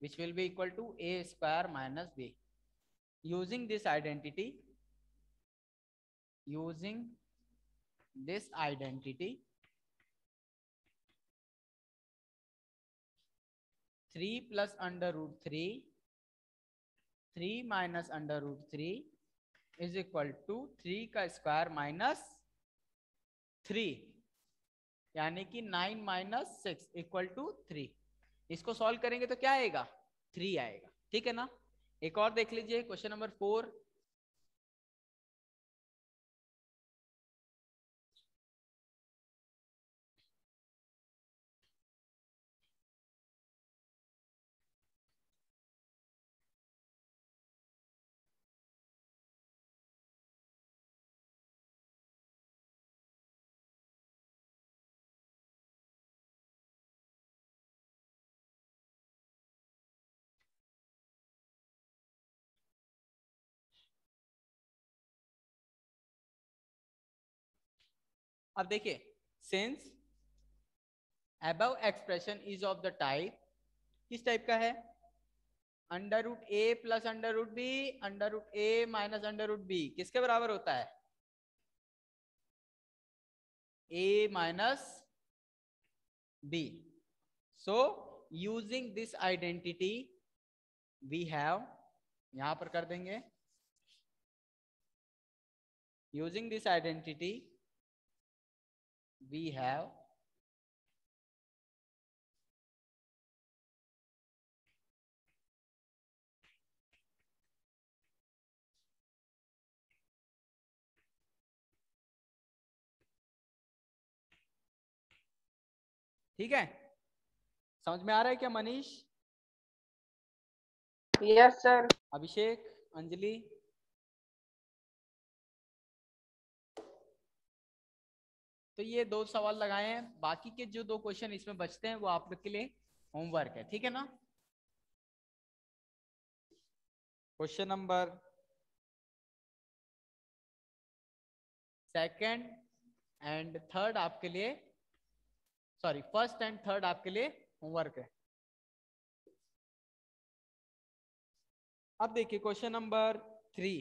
which will be equal to a square minus b. Using this identity, 3 plus under root 3, 3 minus under root 3 is equal to 3 का square minus 3, यानी कि 9 minus 6 equal to 3। इसको solve करेंगे तो क्या आएगा? 3 आएगा। ठीक है ना। एक और देख लीजिए क्वेश्चन नंबर 4। अब देखिए, since above expression is of the type, किस टाइप का है? Under root A plus under root B, under root A minus under root B किसके बराबर होता है? a minus b. So using this identity we have, यहां पर कर देंगे, using this identity we have ठीक है। समझ में आ रहा है क्या मनीष? Yes sir. अभिषेक, अंजलि, तो ये 2 सवाल लगाए हैं। बाकी के जो 2 क्वेश्चन इसमें बचते हैं वो आप लोग के लिए होमवर्क है। ठीक है ना। Question number 2nd and 3rd आपके लिए, सॉरी 1st एंड 3rd आपके लिए होमवर्क है। अब देखिए question number 3,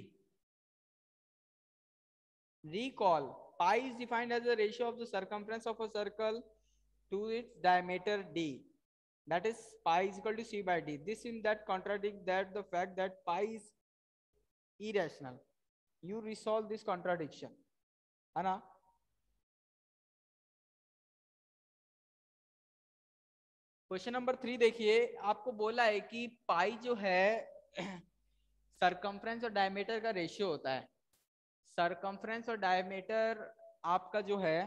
recall pi is defined as the ratio of the circumference of a circle to its diameter d, that is pi is equal to c by d. This in that contradict that the fact that pi is irrational. You resolve this contradiction, है ना। Question number 3 देखिए, आपको बोला है कि पाई जो है circumference और डायमीटर का रेशियो होता है। सरकमफ्रेंस और डायमीटर आपका जो है,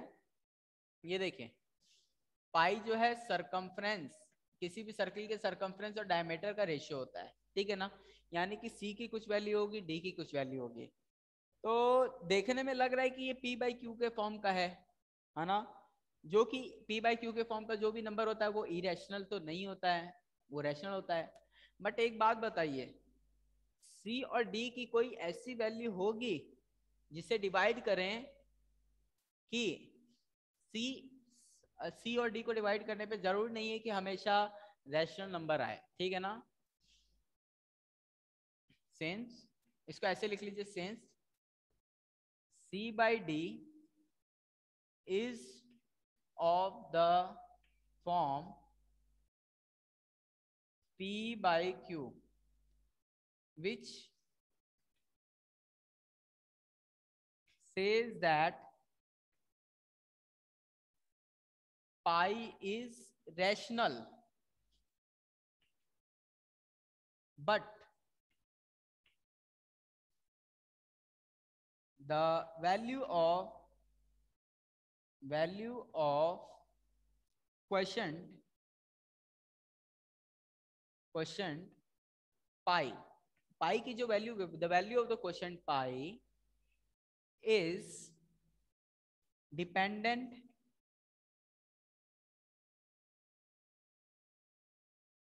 ये देखें, पाई जो है सरकमफ्रेंस, किसी भी सर्कल के सरकमफ्रेंस और डायमीटर का रेशियो होता है। ठीक है ना। यानी कि सी की कुछ वैल्यू होगी, डी की कुछ वैल्यू होगी। तो देखने में लग रहा है कि ये पी बाई क्यू के फॉर्म का है ना। जो कि पी बाई क्यू के फॉर्म का जो भी नंबर होता है वो इरेशनल तो नहीं होता है, वो रैशनल होता है। बट एक बात बताइए, सी और डी की कोई ऐसी वैल्यू होगी जिसे डिवाइड करें कि सी और डी को डिवाइड करने पे जरूर नहीं है कि हमेशा रैशनल नंबर आए। ठीक है ना। सेंस, इसको ऐसे लिख लीजिए, since C by D is of the form P by Q, which says that pi is rational, but the value of quotient pi की जो value, the value of the quotient pi is dependent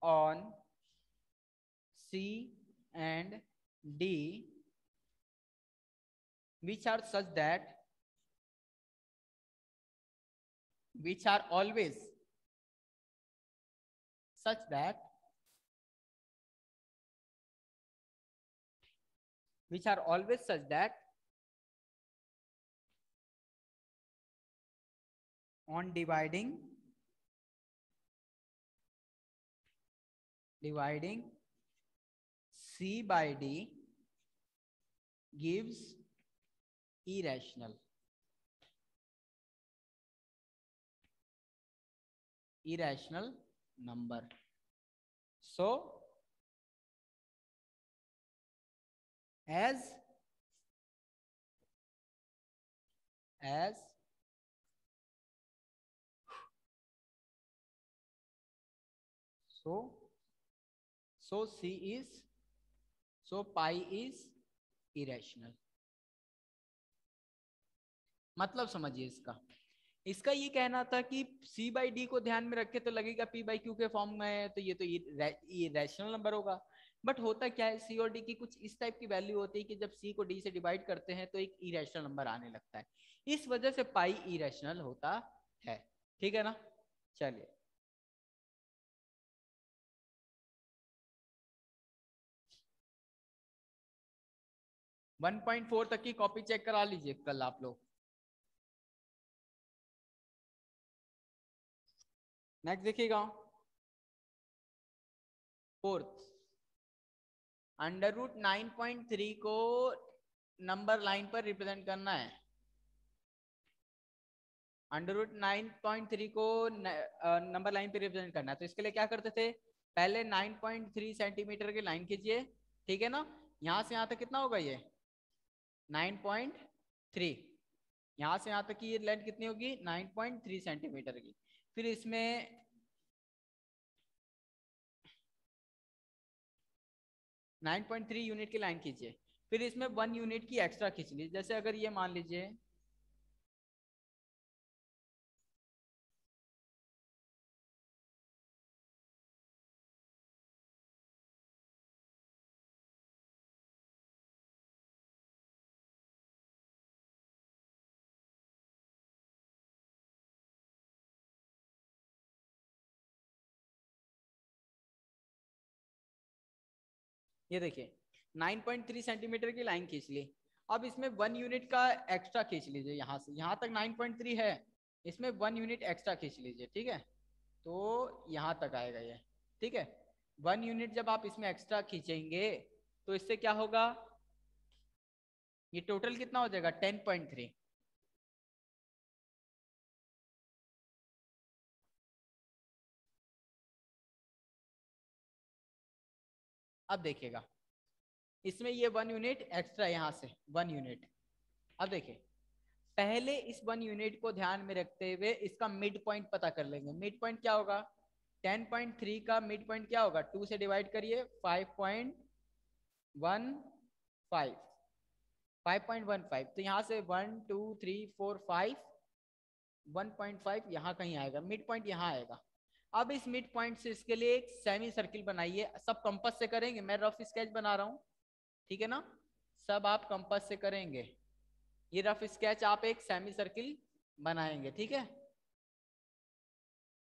on C and D, which are such that, which are always such that which are always such that on dividing C by D gives irrational number. So as so pi is irrational. मतलब समझिए इसका ये कहना था कि C by D को ध्यान में रखे तो लगेगा P बाई क्यू के फॉर्म में है, तो ये तो इरेशनल नंबर होगा. बट होता क्या है, C और D की कुछ इस टाइप की वैल्यू होती है कि जब C को D से डिवाइड करते हैं तो एक इरेशनल नंबर आने लगता है. इस वजह से पाई इरेशनल होता है. ठीक है ना. चलिए 1.4 तक की कॉपी चेक करा लीजिए कल आप लोग. नेक्स्ट देखिएगा, फोर्थ, अंडर रूट 9.3 को नंबर लाइन पर रिप्रेजेंट करना है. अंडर रूट 9.3 को नंबर लाइन पे रिप्रेजेंट करना है. तो इसके लिए क्या करते थे, पहले 9.3 सेंटीमीटर की लाइन खींचिए. ठीक है ना. यहां से यहां तक कितना होगा, ये 9.3. यहां से यहां तक की ये लेंथ कितनी होगी, 9.3 सेंटीमीटर की. फिर इसमें 9.3 यूनिट की लाइन खींचिए. फिर इसमें 1 यूनिट की एक्स्ट्रा खींच लीजिए. जैसे अगर ये मान लीजिए ये देखिए 9.3 सेंटीमीटर की लाइन खींच ली. अब इसमें 1 यूनिट का एक्स्ट्रा खींच लीजिए. यहाँ से यहाँ तक 9.3 है, इसमें 1 यूनिट एक्स्ट्रा खींच लीजिए. ठीक है, तो यहाँ तक आएगा ये. ठीक है, 1 यूनिट जब आप इसमें एक्स्ट्रा खींचेंगे तो इससे क्या होगा, ये टोटल कितना हो जाएगा 10.3. अब देखिएगा इसमें ये 1 यूनिट एक्स्ट्रा, यहाँ से 1 यूनिट. अब देखिए पहले इस 1 यूनिट को ध्यान में रखते हुए इसका मिड पॉइंट पता कर लेंगे. मिड पॉइंट क्या होगा, 10.3 का मिड पॉइंट क्या होगा, 2 से डिवाइड करिए 5.15. तो यहाँ से 1 2 3 4 5, 1.5 यहाँ कहीं आएगा. मिड पॉइंट यहाँ आएगा. अब इस मिड पॉइंट से इसके लिए एक सेमी सर्किल बनाइए. सब कंपास से करेंगे, मैं रफ स्केच बना रहा हूँ. ठीक है ना, सब आप कंपास से करेंगे. ये रफ स्केच आप एक सेमी सर्किल बनाएंगे. ठीक है,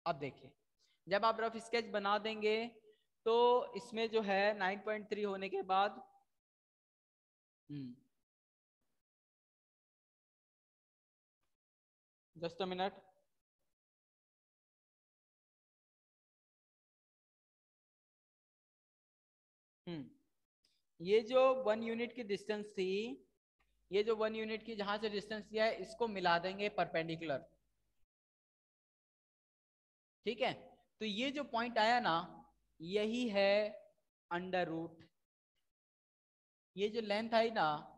अब देखिए जब आप रफ स्केच बना देंगे तो इसमें जो है 9.3 होने के बाद जस्ट अ मिनट, ये जो 1 यूनिट की डिस्टेंस थी, ये जो 1 यूनिट की जहां से डिस्टेंस दिया है इसको मिला देंगे परपेंडिकुलर. ठीक है, तो ये जो पॉइंट आया ना, यही है अंडर रूट. ये जो लेंथ आई ना,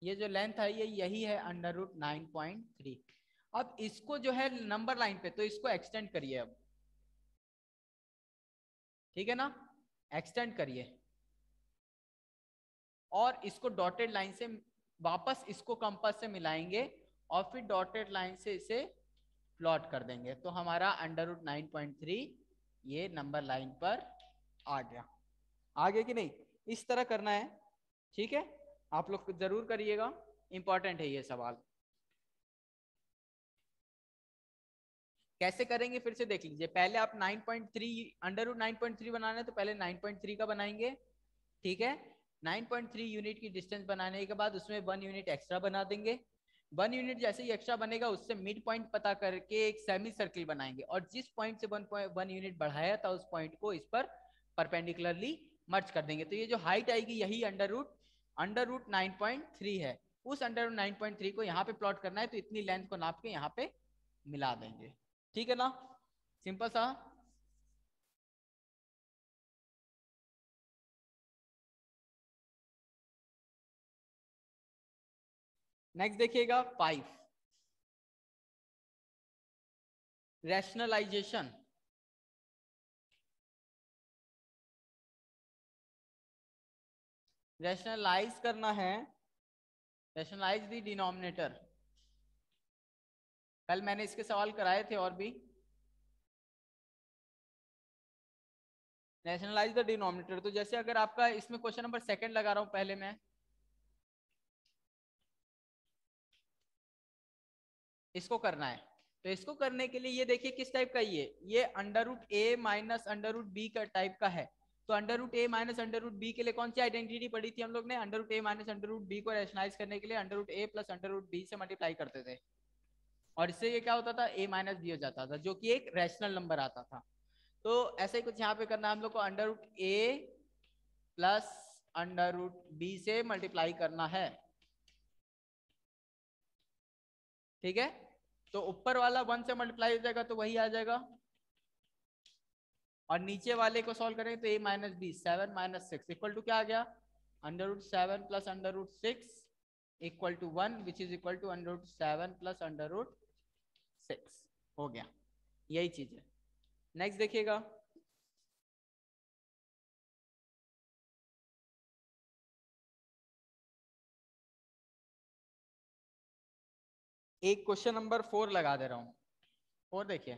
ये जो लेंथ है ये यही है अंडर रूट 9.3. अब इसको जो है नंबर लाइन पे, तो इसको एक्सटेंड करिए अब. ठीक है ना, एक्सटेंड करिए और इसको डॉटेड लाइन से वापस इसको कंपास से मिलाएंगे और फिर डॉटेड लाइन से इसे प्लॉट कर देंगे. तो हमारा अंडर रूट 9.3 ये नंबर लाइन पर आ गया. आगे कि नहीं, इस तरह करना है. ठीक है, आप लोग जरूर करिएगा, इंपॉर्टेंट है ये सवाल. कैसे करेंगे फिर से देख लीजिए। पहले आप 9.3 अंडर रूट 9.3 बनाना है तो पहले 9.3 का बनाएंगे, ठीक है। 9.3 यूनिट की डिस्टेंस बनाने के बाद उसमें 1 यूनिट एक्स्ट्रा बना देंगे। 1 यूनिट जैसे ही एक्स्ट्रा बनेगा उससे मिड पॉइंट पता करके एक सेमी सर्किल बनाएंगे और जिस पॉइंट से 1 यूनिट बढ़ाया था उस पॉइंट को इस पर परपेंडिकुलरली मर्ज कर देंगे। तो ये जो हाइट आएगी यही अंडर रूट 9.3 है। उस अंडर रूट 9.3 को यहाँ पे प्लॉट करना है तो इतनी लेंथ को नाप के यहाँ पे मिला देंगे, ठीक है ना, सिंपल सा। नेक्स्ट देखिएगा 5, रैशनलाइजेशन। रैशनलाइज करना है, रैशनलाइज द डिनोमिनेटर। कल मैंने इसके सवाल कराए थे और भी। रैशनलाइज द डिनोमिनेटर, तो जैसे अगर आपका इसमें क्वेश्चन नंबर 2 लगा रहा हूं पहले मैं, इसको करना है। तो इसको करने के लिए ये देखिए किस टाइप का, ये under root A minus under root B का टाइप का है। तो under root A minus under root B के लिए कौन सी आइडेंटिटी पढ़ी थी हम लोग ने, under root A minus under root B को रैशनलाइज करने के लिए under root A plus under root B से मल्टीप्लाई करते थे और इससे ये क्या होता था, ए माइनस बी हो जाता था जो कि एक रैशनल नंबर आता था। तो ऐसे ही कुछ यहाँ पे करना है हम लोग को, under root A plus under root B से मल्टीप्लाई करना है, ठीक है। तो ऊपर वाला 1 से मल्टीप्लाई हो जाएगा तो वही आ जाएगा और नीचे वाले को सॉल्व करेंगे तो a minus B 7 minus 6 equal to क्या आ गया, under root 7 plus under root 6 equal to 1 which is equal to under root 7 plus under root 6 हो गया, यही चीज है। नेक्स्ट देखिएगा, एक क्वेश्चन नंबर 4 लगा दे रहा हूं। 4 देखिए,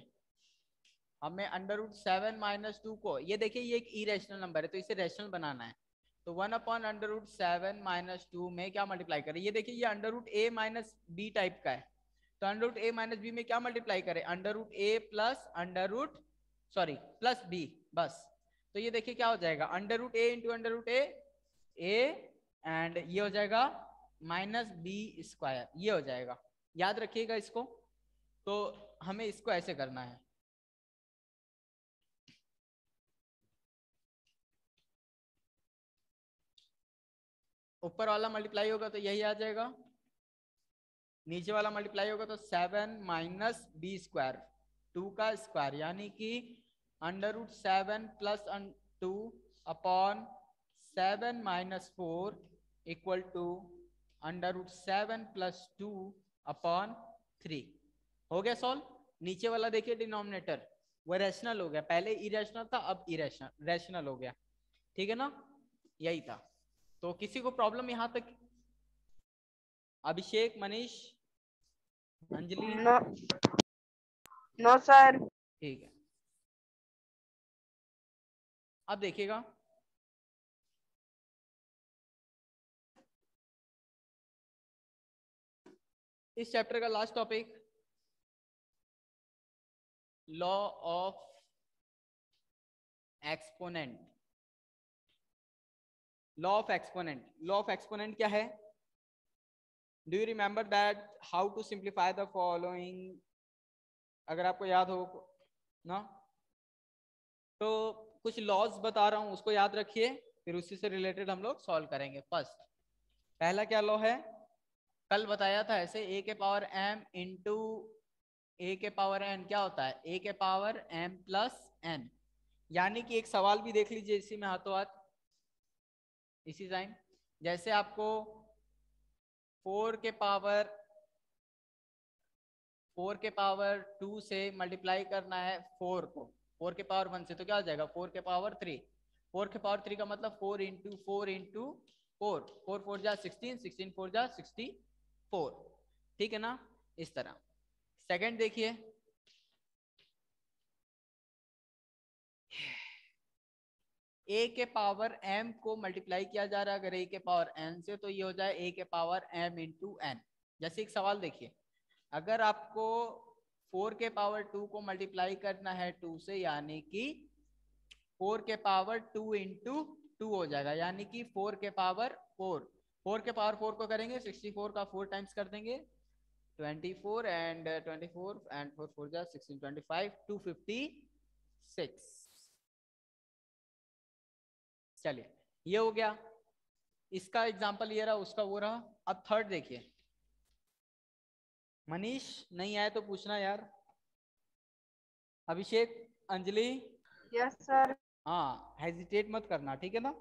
हमें अंडर रूट 7 माइनस 2 को, ये देखिए ये एक इरेशनल नंबर है तो इसे रेशनल बनाना है। तो 1 अपॉन अंडर रूट 7 माइनस 2 में क्या मल्टीप्लाई करें, ये देखिए ये under root A minus B type का है। तो under root A minus B में क्या मल्टीप्लाई करें, under root A plus under root sorry plus B, बस। तो ये देखिए क्या हो जाएगा, under root A into under root A and ये हो जाएगा माइनस बी स्क्वायर, ये हो जाएगा। याद रखिएगा इसको। तो हमें इसको ऐसे करना है, ऊपर वाला मल्टीप्लाई होगा तो यही आ जाएगा, नीचे वाला मल्टीप्लाई होगा तो 7 माइनस बी स्क्वायर 2 का स्क्वायर यानी कि under root 7 plus 2 upon 7 minus 4 equal to under root 7 plus 2 upon 3। हो गया सॉल्व। नीचे वाला देखिए डिनोमिनेटर वो रैशनल हो गया, पहले इरेशनल था अब इरेशनल रैशनल हो गया, ठीक है ना, यही था। तो किसी को प्रॉब्लम यहां तक, Abhishek, Manish, Anjali? No, no sir. ठीक है, अब देखिएगा इस चैप्टर का last topic, law of exponent. Law of exponent, law of exponent क्या है, do you remember that how to simplify the following, अगर आपको याद हो ना, तो कुछ लॉज बता रहा हूं उसको याद रखिए, फिर उसी से रिलेटेड हम लोग सॉल्व करेंगे। फर्स्ट पहला क्या लॉ है, कल बताया था ऐसे, ए के पावर एम इंटू ए के पावर एन क्या होता है, ए के पावर एम प्लस एन। यानी कि एक सवाल भी देख लीजिए इसी में हाथों हाथ, इसी टाइम, जैसे आपको 4 के पावर 2 से मल्टीप्लाई करना है 4 को 4 के पावर 1 से, तो क्या हो जाएगा 4 के पावर 3। 4 के पावर 3 का मतलब 4 इंटू 4 इंटू 4, 4 4 जा 16, 16 4 जा 64, ठीक है ना, इस तरह। सेकंड देखिए, ए के पावर एम को मल्टीप्लाई किया जा रहा है अगर ए के पावर एन से, तो ये हो जाए ए के पावर एम इंटू एन। जैसे एक सवाल देखिए, अगर आपको 4 के पावर 2 को मल्टीप्लाई करना है 2 से, यानी कि 4 के पावर 2 इंटू 2 हो जाएगा, यानी कि 4 के पावर 4। 4 के पावर 4 को करेंगे 64 का 4 टाइम्स कर देंगे 24 एंड 24 एंड 4 4 जा 16 25 256। चलिए ये हो गया, इसका एग्जांपल ये रहा, उसका वो रहा। अब थर्ड देखिए। मनीष नहीं आए तो पूछना यार। अभिषेक, अंजलि, यस सर। हाँ हेजिटेट मत करना, ठीक है ना।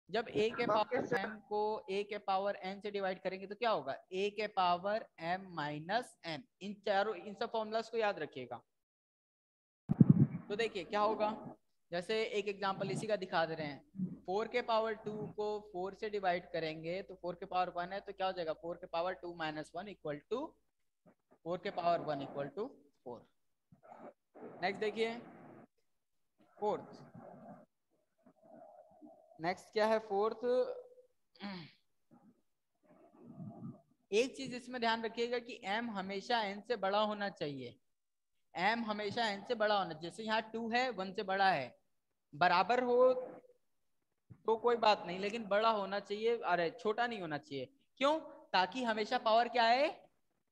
जब a के ओके पावर सर। m को a के पावर n से डिवाइड करेंगे तो क्या होगा, a के पावर m माइनस n। इन चारों, इन सब फॉर्मूलाज को याद रखिएगा। तो देखिए क्या होगा, जैसे एक एग्जांपल इसी का दिखा दे रहे हैं। 4 के पावर 2 को 4 से डिवाइड करेंगे तो 4 के पावर 1 है, तो क्या हो जाएगा 4 के पावर 2 माइनस 1 इक्वल टू 4 के पावर 1 इक्वल टू 4। नेक्स्ट देखिए फोर्थ। नेक्स्ट क्या है फोर्थ। एक चीज इसमें ध्यान रखिएगा कि m हमेशा n से बड़ा होना चाहिए। m हमेशा n से बड़ा होना चाहिए। जैसे यहाँ 2 है 1 से बड़ा है, बराबर हो तो कोई बात नहीं, लेकिन बड़ा होना चाहिए, अरे छोटा नहीं होना चाहिए। क्यों? ताकि हमेशा पावर क्या है,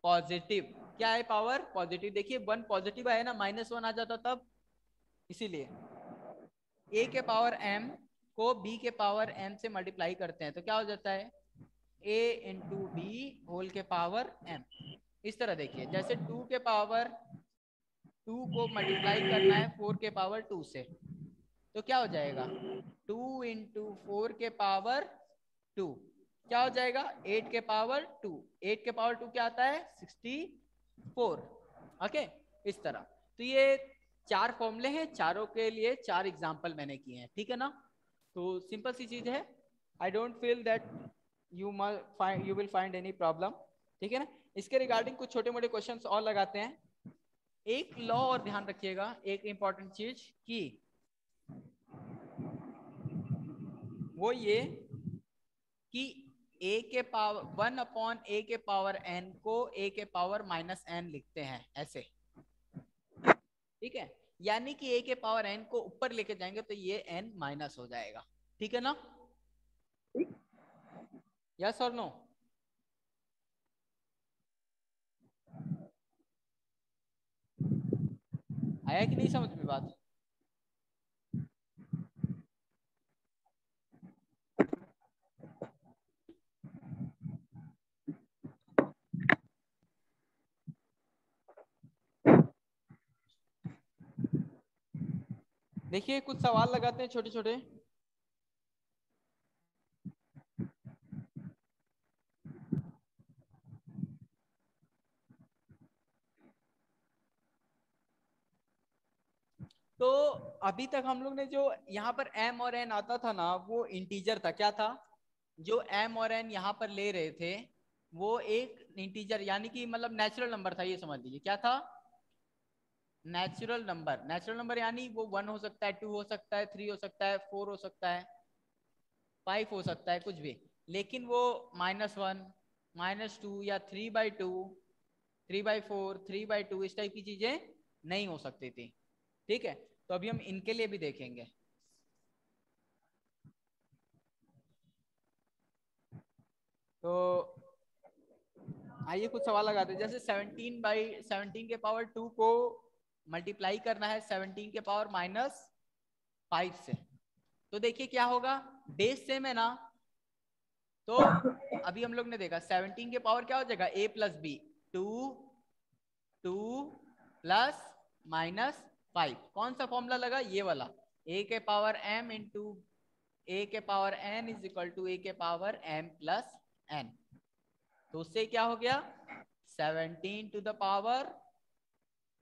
पॉजिटिव। क्या है पावर पॉजिटिव। देखिए 1 पॉजिटिव आया ना, -1 आ जाता तब, इसीलिए a के पावर m को b के पावर m से मल्टीप्लाई करते हैं तो क्या हो जाता है a इंटू बी होल के पावर m। इस तरह देखिए, जैसे 2 के पावर 2 को मल्टीप्लाई करना है 4 के पावर 2 से, तो क्या हो जाएगा 2 इंटू 4 के पावर 2, क्या हो जाएगा 8 के पावर 2। 8 के पावर 2 क्या आता है 64। ओके, इस तरह। तो ये 4 फॉर्मूले हैं, चारों के लिए 4 एग्जाम्पल मैंने किए हैं, ठीक है ना। तो सिंपल सी चीज है, I don't feel that you will find any problem, ठीक है ना। इसके रिगार्डिंग कुछ छोटे मोटे क्वेश्चंस और लगाते हैं। एक लॉ और ध्यान रखिएगा, एक इंपॉर्टेंट चीज की वो ये कि a के पावर 1 अपॉन a के पावर n को a के पावर माइनस n लिखते हैं ऐसे, ठीक है। यानी कि a के पावर n को ऊपर लेके जाएंगे तो ये n माइनस हो जाएगा, ठीक है ना। यस और नो? आया कि नहीं समझ में बात? देखिए कुछ सवाल लगाते हैं छोटे छोटे। तो अभी तक हम लोग ने जो यहाँ पर m और n आता था ना, वो इंटीजर था। क्या था? जो m और n यहाँ पर ले रहे थे वो एक इंटीजर, यानी कि मतलब नेचुरल नंबर था, ये समझ लीजिए। क्या था? Natural number. नेचुरल नंबर यानी वो 1 हो सकता है, 2 हो सकता है, 3 हो सकता है, 4 हो सकता है, 5 हो सकता है, कुछ भी। लेकिन वो -1, -2 या 3/2, 3/4, 3/2 इस टाइप की चीजें नहीं हो सकती थी, ठीक है। तो अभी हम इनके लिए भी देखेंगे। तो आइए कुछ सवाल लगाते हैं। जैसे 17/17 के पावर 2 को मल्टीप्लाई करना है 17 के पावर -5 से, तो देखिए क्या होगा, बेस सेम है ना। तो अभी हम लोग ने देखा 17 के पावर क्या हो जाएगा a प्लस बी, 2 2 प्लस -5। कौन सा फॉर्मूला लगा, ये वाला, a के पावर m इंटू a के power n is equal to a के पावर m प्लस n। तो उससे क्या हो गया 17 टू द पावर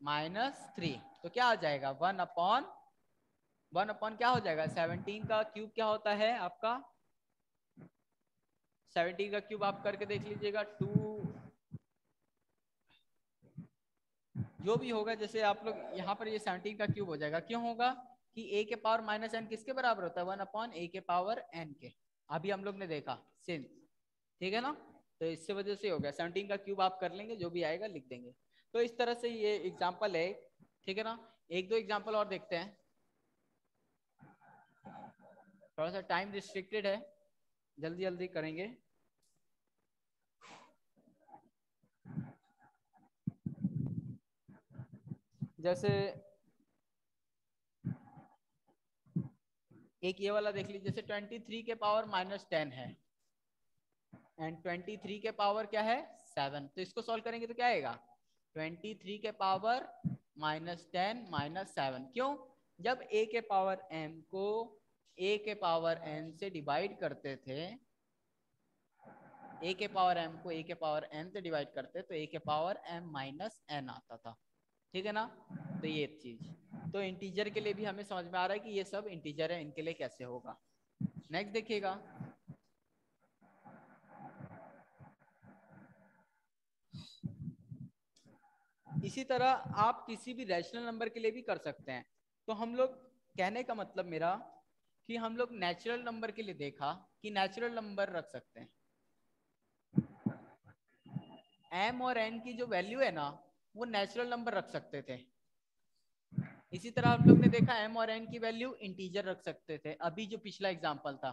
-3, तो क्या आ जाएगा 1 अपॉन क्या हो जाएगा 17 का क्यूब क्या होता है आपका, 17 का क्यूब आप करके देख लीजिएगा, 2 जो भी होगा। जैसे आप लोग यहाँ पर ये 17 का क्यूब हो जाएगा, क्यों होगा कि a के पावर -n किसके बराबर होता है 1 अपॉन a के पावर n के। अभी हम लोग ने देखा सिंस, ठीक है ना। तो इससे वजह से हो गया 17 का क्यूब आप कर लेंगे, जो भी आएगा लिख देंगे। तो इस तरह से ये एग्जाम्पल है, ठीक है ना। एक दो एग्जाम्पल और देखते हैं, थोड़ा सा टाइम रिस्ट्रिक्टेड है, जल्दी जल्दी करेंगे। जैसे एक ये वाला देख लीजिए, जैसे 23 के पावर -10 है एंड 23 के पावर क्या है 7, तो इसको सॉल्व करेंगे तो क्या आएगा 23 के पावर -10 -7। क्यों? जब a के पावर m को a के पावर n से डिवाइड करते थे, a के पावर m को a के पावर n से डिवाइड करते तो a के पावर m -n आता था, ठीक है ना। तो ये चीज तो इंटीजर के लिए भी हमें समझ में आ रहा है कि ये सब इंटीजर है, इनके लिए कैसे होगा। नेक्स्ट देखिएगा, इसी तरह आप किसी भी रैशनल नंबर के लिए भी कर सकते हैं। तो हम लोग, कहने का मतलब मेरा कि हम लोग नेचुरल नंबर के लिए देखा कि नेचुरल नंबर रख सकते हैं, m और n की जो वैल्यू है ना वो नेचुरल नंबर रख सकते थे। इसी तरह हम लोग ने देखा m और n की वैल्यू इंटीजर रख सकते थे, अभी जो पिछला एग्जांपल था,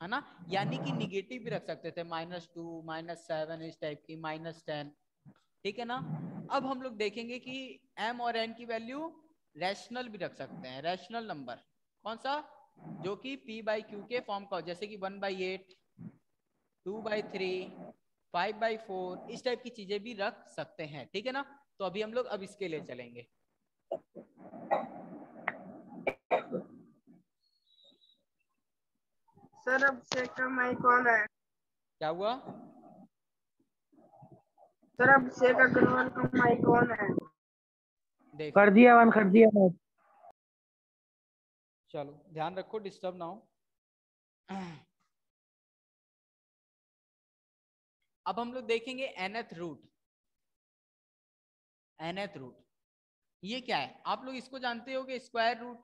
है ना। यानी कि निगेटिव भी रख सकते थे, -2 -7 इस टाइप की, -10, ठीक है ना। अब हम लोग देखेंगे कि m और n की वैल्यू रैशनल भी रख सकते हैं, रैशनल नंबर कौन सा, जो कि p/q के फॉर्म का हो, जैसे कि 1/8 2/3 5/4 इस टाइप की चीजें भी रख सकते हैं, ठीक है ना। तो अभी हम लोग अब इसके लिए चलेंगे। सर अभिषेक का माइक कौन है? क्या हुआ? सर अभिषेक अग्रवाल का माइक कौन है? देख कर लो, दिया वन, कर दिया वन। चलो ध्यान रखो डिस्टर्ब ना हो। अब हम लोग देखेंगे nth रूट। nth रूट ये क्या है, आप लोग इसको जानते हो कि स्क्वायर रूट।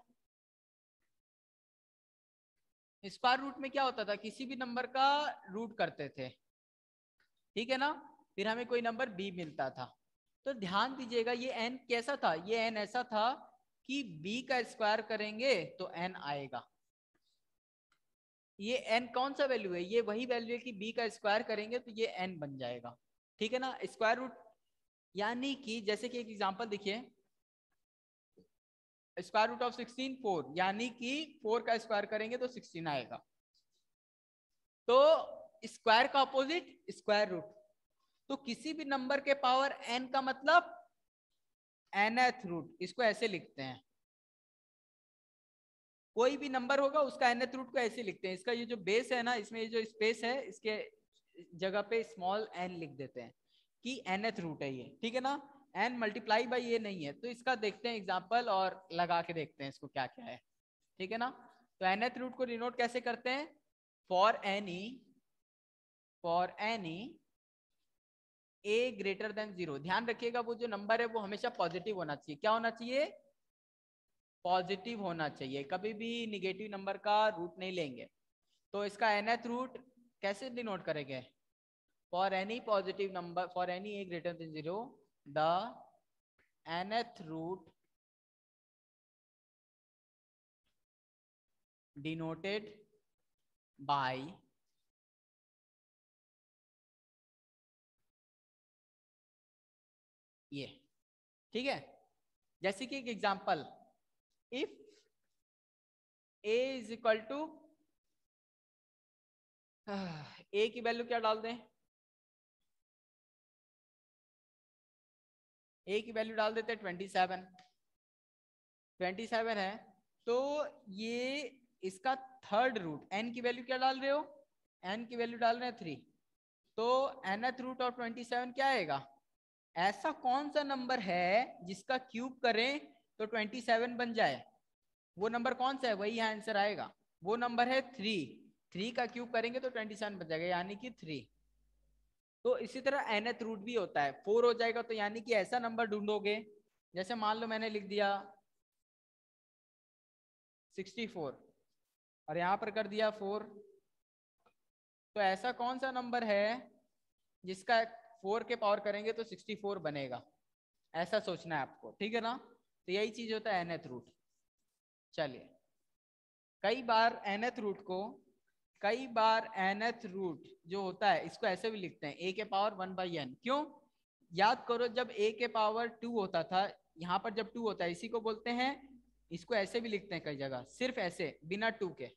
स्क्वायर रूट में क्या होता था, किसी भी नंबर का रूट करते थे, ठीक है ना, फिर हमें कोई नंबर b मिलता था। तो ध्यान दीजिएगा ये n कैसा था, ये n ऐसा था कि b का स्क्वायर करेंगे तो n आएगा। ये n कौन सा वैल्यू है, ये वही वैल्यू है कि b का स्क्वायर करेंगे तो ये n बन जाएगा, ठीक है ना। स्क्वायर रूट यानी कि जैसे कि एक एग्जांपल देखिए, स्क्वायर रूट ऑफ 16 4, यानी कि 4 का स्क्वायर करेंगे तो 16 आएगा। तो स्क्वायर का अपोजिट स्क्वायर रूट, तो किसी भी नंबर के पावर n का मतलब nth रूट, इसको ऐसे लिखते हैं। कोई भी नंबर होगा उसका nth रूट को ऐसे लिखते हैं, इसका ये जो बेस है ना, इसमें ये जो स्पेस है इसके जगह पे स्मॉल n लिख देते हैं कि nth रूट है ये, ठीक है ना। n मल्टीप्लाई बाई ये नहीं है, तो इसका देखते हैं एग्जांपल और लगा के देखते हैं इसको क्या क्या है, ठीक है ना। तो nth रूट को डिनोट कैसे करते हैं, for any a greater than 0। ध्यान रखिएगा वो जो नंबर है वो हमेशा पॉजिटिव होना चाहिए, क्या होना चाहिए, पॉजिटिव होना चाहिए, कभी भी निगेटिव नंबर का रूट नहीं लेंगे। तो इसका nth रूट कैसे डिनोट करेंगे, for any positive number, for any a greater than 0 the nth root denoted by ये, ठीक है। जैसे कि एक example, if a is equal to, a की वैल्यू क्या डाल दें, a की वैल्यू डाल देते हैं 27 है। तो ये इसका थर्ड रूट, n की वैल्यू क्या डाल रहे हो, n की वैल्यू डाल रहे हैं 3, तो nth रूट ऑफ 27 क्या आएगा, ऐसा कौन सा नंबर है जिसका क्यूब करें तो 27 बन जाए, वो नंबर कौन सा है, वही यहाँ आंसर आएगा। वो नंबर है 3 का क्यूब करेंगे तो 27 बन जाएगा, यानी कि 3। तो इसी तरह nth रूट भी होता है, 4 हो जाएगा तो यानी कि ऐसा नंबर ढूंढोगे, जैसे मान लो मैंने लिख दिया 64 और यहाँ पर कर दिया 4, तो ऐसा कौन सा नंबर है जिसका 4 के पावर करेंगे तो 64 बनेगा, ऐसा सोचना है आपको, ठीक है ना। तो यही चीज होता है nth रूट। चलिए, कई बार nth रूट जो होता है इसको ऐसे भी लिखते हैं a के पावर 1/n। क्यों? याद करो, जब a के पावर 2 होता था, यहाँ पर जब 2 होता है इसी को बोलते हैं, इसको ऐसे भी लिखते हैं कई जगह सिर्फ ऐसे बिना 2 के,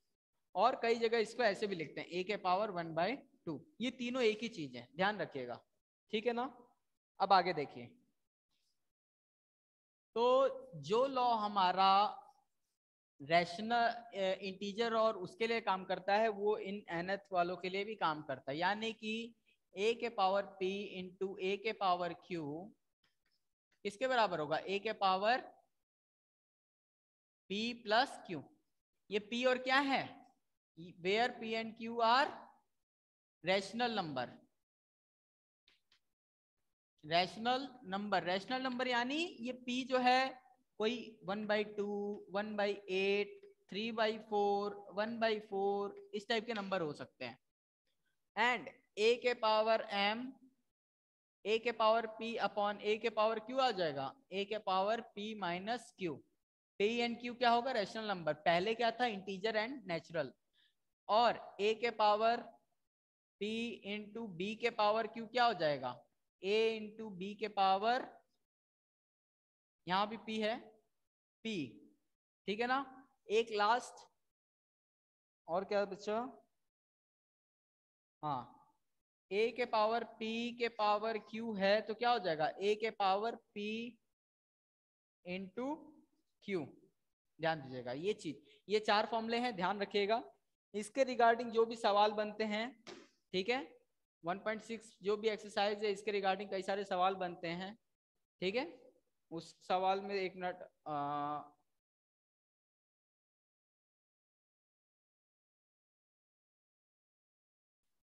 और कई जगह इसको ऐसे भी लिखते हैं a के पावर 1/2। ये तीनों एक ही चीज है, ध्यान रखिएगा, ठीक है ना। अब आगे देखिए, तो जो लॉ हमारा रैशनल इंटीजर और उसके लिए काम करता है वो इन nth वालों के लिए भी काम करता है, यानी कि a के पावर p इंटू a के पावर q किसके बराबर होगा? a के पावर p प्लस q। ये p और क्या है? Where p and q are rational number. Rational number यानी ये p जो है कोई 1/2, 1/8, 3/4, 1/4 इस टाइप के नंबर हो सकते हैं। एंड a के पावर m, a के पावर p अपॉन a के पावर q आ जाएगा, a के power p minus q। p and q क्या होगा? Rational number. पहले क्या था? Integer and natural. और a के पावर p इंटू b के पावर q क्या हो जाएगा? a इंटू b के पावर, यहां भी p है, p, ठीक है ना। एक लास्ट और क्या बच्चा? हाँ, a के पावर p के पावर q है तो क्या हो जाएगा? a के पावर p इंटू q। ध्यान दीजिएगा, ये चीज, ये 4 फॉर्मूले हैं, ध्यान रखिएगा। इसके रिगार्डिंग जो भी सवाल बनते हैं, ठीक है, 1.6 जो भी एक्सरसाइज है इसके रिगार्डिंग कई सारे सवाल बनते हैं, ठीक है। उस सवाल में एक मिनट,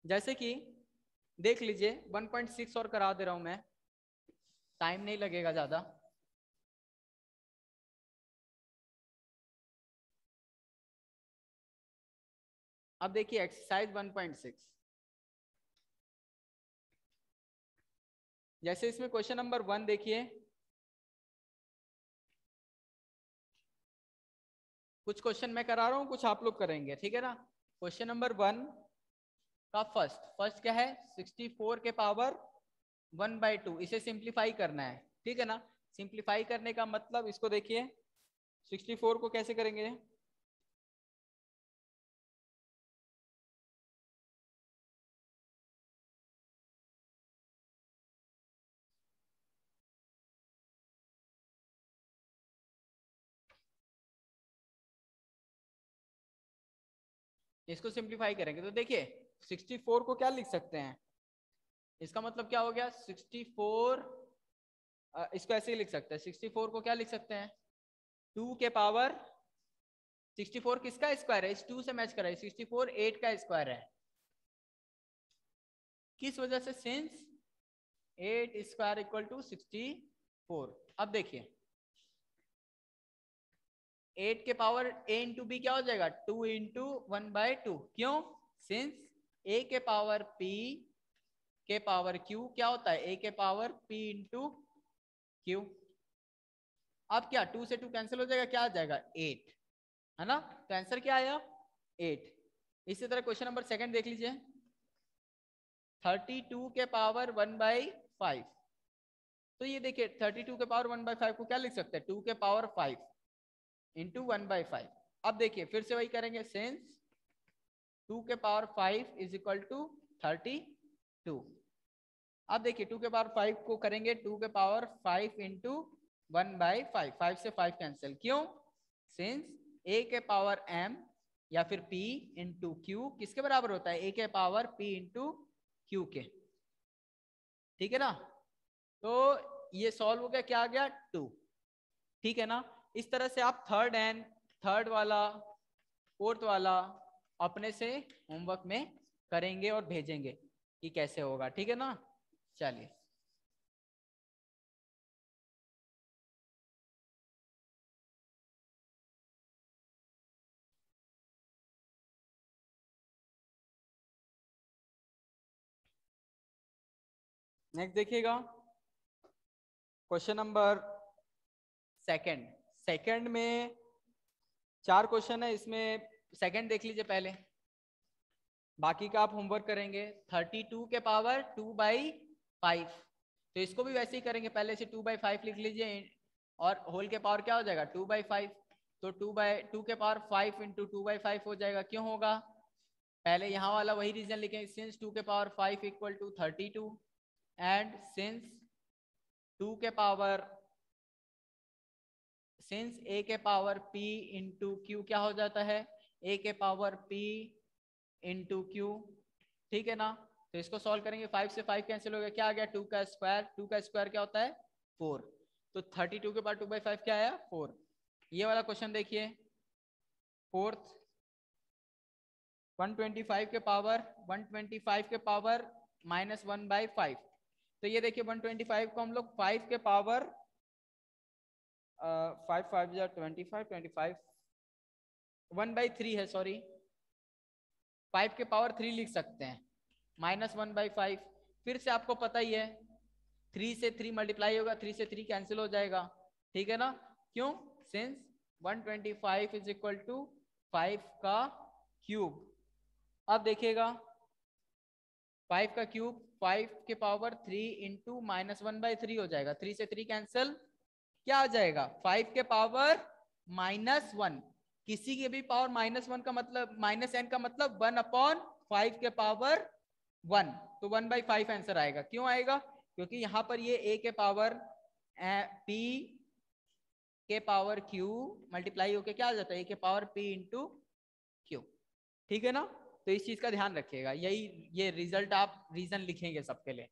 जैसे कि देख लीजिए 1.6 और करा दे रहा हूं मैं, टाइम नहीं लगेगा ज्यादा। अब देखिए एक्सरसाइज 1.6, जैसे इसमें क्वेश्चन नंबर 1 देखिए, कुछ क्वेश्चन मैं करा रहा हूं, कुछ आप लोग करेंगे, ठीक है ना। क्वेश्चन नंबर 1 का फर्स्ट क्या है? 64 के पावर 1/2, इसे सिंप्लीफाई करना है, ठीक है ना। सिंप्लीफाई करने का मतलब, इसको देखिए 64 को कैसे करेंगे। इसको सिंप्लीफाई करेंगे तो देखिए 64 को क्या लिख सकते हैं, इसका मतलब क्या हो गया? 64, इसको ऐसे ही लिख सकते हैं, 64 को क्या लिख सकते हैं? 2 के पावर, 64 किसका स्क्वायर है? इस 2 से मैच कर रहा है, 64 8 का स्क्वायर है। किस वजह से? Since 8 square equal to 64। अब देखिए 8 के पावर a इंटू बी क्या हो जाएगा? 2 इंटू 1/2। क्यों? सिंस a के पावर p के पावर q क्या होता है? a के पावर p इंटू q। अब क्या 2 से 2 कैंसिल हो जाएगा, क्या आ जाएगा? 8, है ना। तो आंसर क्या आया? 8। इसी तरह क्वेश्चन नंबर 2 देख लीजिए, 32 के पावर 1/5। तो ये देखिए 32 के पावर 1/5 को क्या लिख सकते हैं? 2 के पावर 5 इंटू 1/5। अब देखिए फिर से वही करेंगे, सिंस 2 के पावर 5 इज इक्वल टू 32। अब देखिए 2 के पावर 5 को करेंगे 2 के पावर 5 इंटू 1/5, 5 से 5 कैंसिल। क्यों? सिंस a के पावर m या फिर p इंटू क्यू किसके बराबर होता है? a के पावर p इंटू क्यू के, ठीक है ना। तो ये सॉल्व हो गया, क्या आ गया? 2, ठीक है ना। इस तरह से आप थर्ड वाला, फोर्थ वाला अपने से होमवर्क में करेंगे और भेजेंगे कि कैसे होगा, ठीक है ना। चलिए। नेक्स्ट देखिएगा क्वेश्चन नंबर सेकंड। सेकंड में 4 क्वेश्चन है, इसमें सेकंड देख लीजिए पहले, बाकी का आप होमवर्क करेंगे। 32 के पावर 2/5, तो इसको भी वैसे ही करेंगे, पहले से 2/5 लिख लीजिए और होल के पावर क्या हो जाएगा 2/5, तो 2/2 के पावर 5 इंटू 2/5 हो जाएगा। क्यों होगा, पहले यहाँ वाला वही रीजन लिखेंगे, सिंस 2 के power 5 equal to 32 and since 2 के पावर सिंस a के पावर p इंटू क्यू क्या हो जाता है a के पावर p इंटू क्यू, ठीक है ना। तो इसको सॉल्व करेंगे, 5 से 5 कैंसिल हो गया, क्या आ गया 2 का स्क्वायर, 2 का स्क्वायर क्या होता है 4, तो 32 के पावर 2/5 क्या आया 4। ये वाला क्वेश्चन देखिए फोर्थ, 125 के पावर -1/5, तो ये देखिए 125 को हम लोग 5 के पावर 5 5 25 1/3 है, सॉरी 5 के पावर 3 लिख सकते हैं, -1/5। फिर से आपको पता ही है 3 से 3 मल्टीप्लाई होगा, 3 से 3 कैंसिल हो जाएगा, ठीक है ना। क्यों, सिंस 125 इज इक्वल टू 5 का क्यूब। अब देखिएगा 5 का क्यूब 5 के पावर 3 इंटू -1/3 हो जाएगा, 3 से 3 कैंसिल, क्या आ जाएगा 5 के पावर -1, किसी के भी पावर -1 का मतलब -n का मतलब 1/5 के पावर 1, तो 1/5 आंसर आएगा। क्यों आएगा, क्योंकि यहाँ पर ये a के पावर p के पावर q मल्टीप्लाई होके क्या आ जाता है a के पावर p इंटू q, ठीक है ना। तो इस चीज का ध्यान रखिएगा, यही ये रिजल्ट आप रीजन लिखेंगे सबके लिए।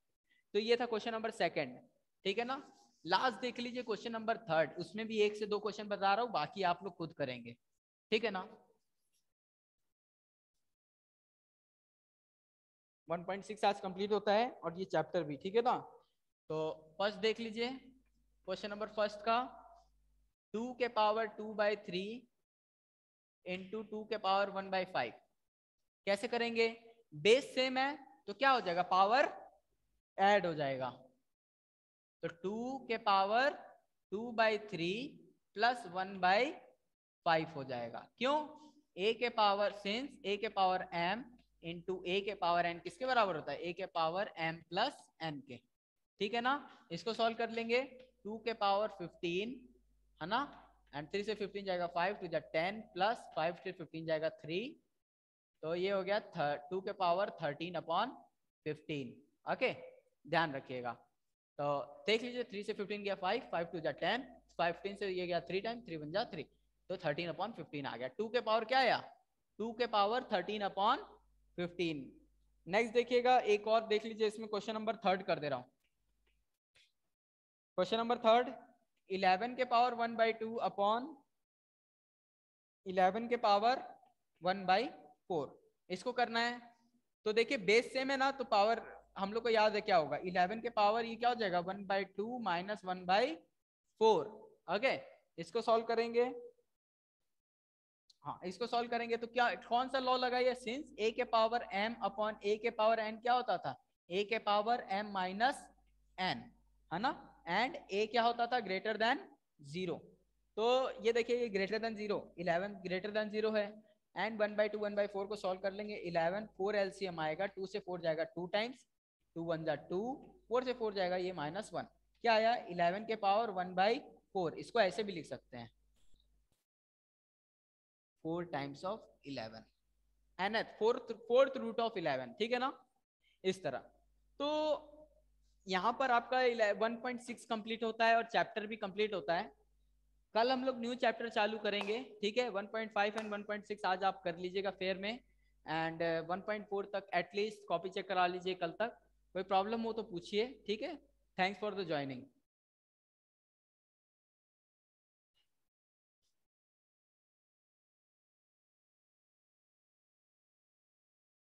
तो ये था क्वेश्चन नंबर सेकंड, ठीक है ना। लास्ट देख लीजिए क्वेश्चन नंबर थर्ड, उसमें भी 1 से 2 क्वेश्चन बता रहा हूं, बाकी आप लोग खुद करेंगे, ठीक है ना। 1.6 आज कंप्लीट होता है और ये चैप्टर भी, ठीक है ना। तो फर्स्ट देख लीजिए क्वेश्चन नंबर फर्स्ट का, 2 के पावर 2/3 इंटू 2 के पावर 1/5 कैसे करेंगे, बेस सेम है तो क्या हो जाएगा पावर ऐड हो जाएगा, तो 2 के पावर 2/3 प्लस 1/5 हो जाएगा। क्यों, a के पावर सिंस a के पावर m इंटू a के पावर n किसके बराबर होता है a के पावर m प्लस n के, ठीक है ना। इसको सॉल्व कर लेंगे, 2 के पावर 15 है ना, एंड 3 से 15 जाएगा 5 टू द 10 प्लस 5 से 15 जाएगा 3, तो ये हो गया 2 के पावर 13/15, ओके ध्यान रखिएगा। तो देख लीजिए 3 से 15 गया 5, 5 टू 10, 15 से ये गया 3 टाइम 3 1 3, तो 13/15 आ गया। 2 के पावर क्या आया 2 के पावर 13/15। नेक्स्ट देखिएगा एक और देख लीजिए, इसमें क्वेश्चन नंबर थर्ड कर दे रहा हूं। क्वेश्चन नंबर थर्ड, 11 के पावर 1/2 अपॉन 11 के पावर 1/4, इसको करना है। तो देखिए बेस सेम है ना, तो पावर हम लोग को याद है क्या होगा, 11 के पावर ये क्या हो जाएगा 1/2 माइनस 1/4, ओके। इसको सॉल्व करेंगे, हाँ इसको सॉल्व करेंगे तो क्या कौन सा लॉ लगाइए, सिंस a के पावर m अपॉन a के पावर n क्या होता था a के पावर m माइनस n, है ना, एंड a क्या होता था ग्रेटर देन 0, तो ये देखिए ये ग्रेटर देन 0, 11 ग्रेटर देन 0 है, एंड 1/2 1/4 को सॉल्व कर लेंगे, 11 4 एलसीएम आएगा, 2 से 4 जाएगा 2 टाइम्स, 2 1 जा 2, 4 से 4 जाएगा ये -1, क्या आया 11 के पावर 1/4, इसको ऐसे भी लिख सकते हैं 4 times of 11, nth fourth root of 11, ठीक है ना, इस तरह। तो यहाँ पर आपका 1.6 कंप्लीट होता है और चैप्टर भी कंप्लीट होता है। कल हम लोग न्यू चैप्टर चालू करेंगे, ठीक है, 1.5 एंड 1.6 आज आप कर लीजिएगा फेयर में, एंड 1.4 तक एटलीस्ट कॉपी चेक करा लीजिए कल तक, कोई प्रॉब्लम हो तो पूछिए, ठीक है। Thanks for the joining.